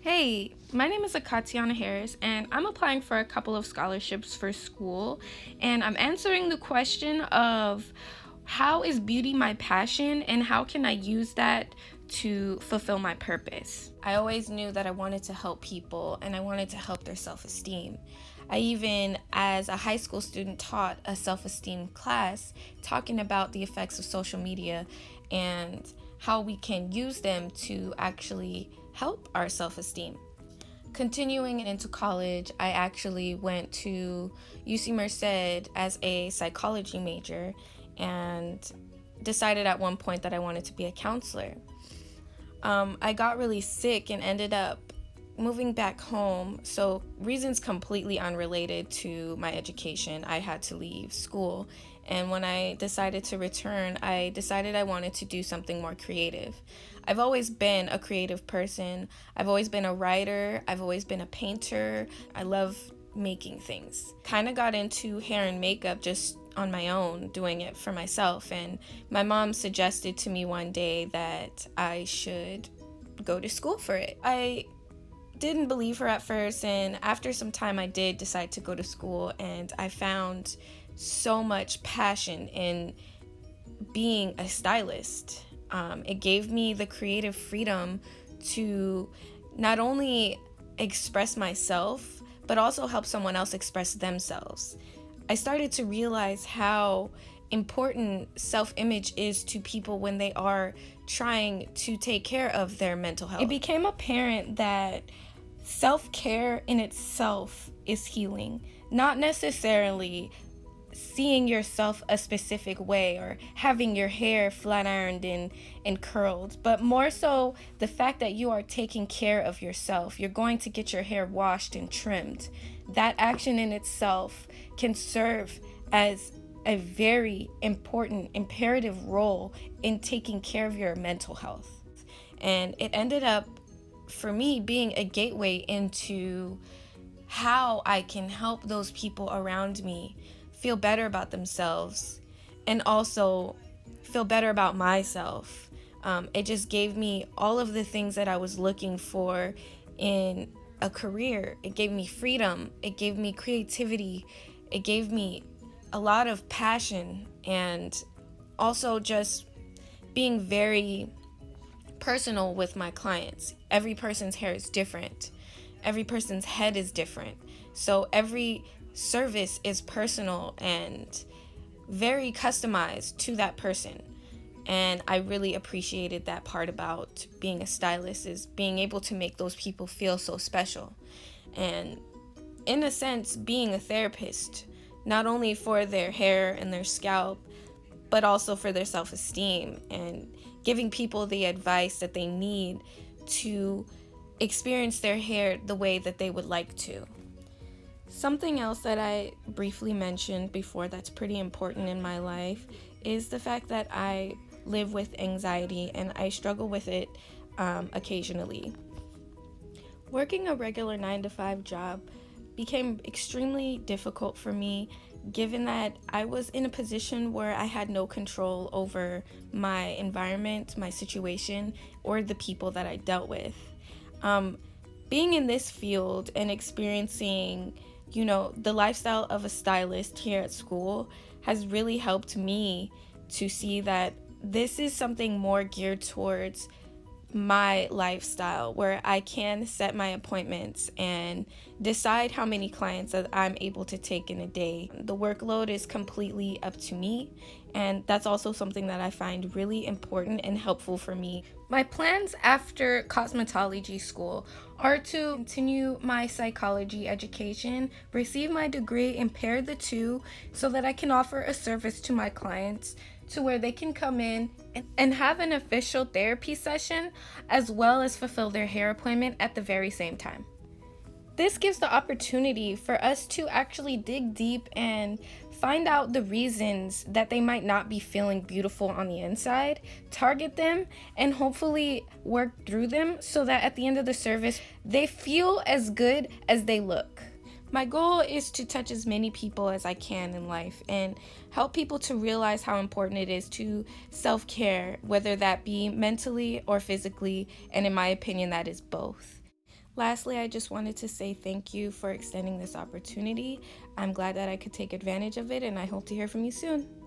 Hey, my name is Acatiana Harris, and I'm applying for a couple of scholarships for school, and I'm answering the question of how is beauty my passion and how can I use that to fulfill my purpose? I always knew that I wanted to help people and I wanted to help their self-esteem. I even, as a high school student, taught a self-esteem class talking about the effects of social media and how we can use them to actually help our self-esteem. Continuing into college, I actually went to UC Merced as a psychology major and decided at one point that I wanted to be a counselor. I got really sick and ended up moving back home. So reasons completely unrelated to my education, I had to leave school. And when I decided to return, I decided I wanted to do something more creative. I've always been a creative person. I've always been a writer. I've always been a painter. I love making things. Kind of got into hair and makeup just on my own, doing it for myself. And my mom suggested to me one day that I should go to school for it. I didn't believe her at first, and after some time I did decide to go to school, and I found so much passion in being a stylist. It gave me the creative freedom to not only express myself, but also help someone else express themselves. I started to realize how important self-image is to people when they are trying to take care of their mental health. It became apparent that self-care in itself is healing, not necessarily seeing yourself a specific way or having your hair flat ironed and curled, but more so the fact that you are taking care of yourself. You're going to get your hair washed and trimmed. That action in itself can serve as a very important, imperative role in taking care of your mental health. And it ended up, for me, being a gateway into how I can help those people around me feel better about themselves and also feel better about myself. It just gave me all of the things that I was looking for in a career. It gave me freedom. It gave me creativity. It gave me a lot of passion, and also just being very personal with my clients. Every person's hair is different. Every person's head is different. So every service is personal and very customized to that person. And I really appreciated that part about being a stylist, is being able to make those people feel so special. And in a sense, being a therapist, not only for their hair and their scalp, but also for their self-esteem, and giving people the advice that they need to experience their hair the way that they would like to. Something else that I briefly mentioned before that's pretty important in my life is the fact that I live with anxiety and I struggle with it occasionally. Working a regular 9-to-5 job became extremely difficult for me, given that I was in a position where I had no control over my environment, my situation, or the people that I dealt with. Being in this field and experiencing, the lifestyle of a stylist here at school has really helped me to see that this is something more geared towards my lifestyle, where I can set my appointments and decide how many clients that I'm able to take in a day. The workload is completely up to me, and that's also something that I find really important and helpful for me. My plans after cosmetology school are to continue my psychology education, receive my degree, and pair the two so that I can offer a service to my clients to where they can come in and have an official therapy session as well as fulfill their hair appointment at the very same time. This gives the opportunity for us to actually dig deep and find out the reasons that they might not be feeling beautiful on the inside, target them, and hopefully work through them so that at the end of the service, they feel as good as they look. My goal is to touch as many people as I can in life and help people to realize how important it is to self-care, whether that be mentally or physically, and in my opinion, that is both. Lastly, I just wanted to say thank you for extending this opportunity. I'm glad that I could take advantage of it, and I hope to hear from you soon.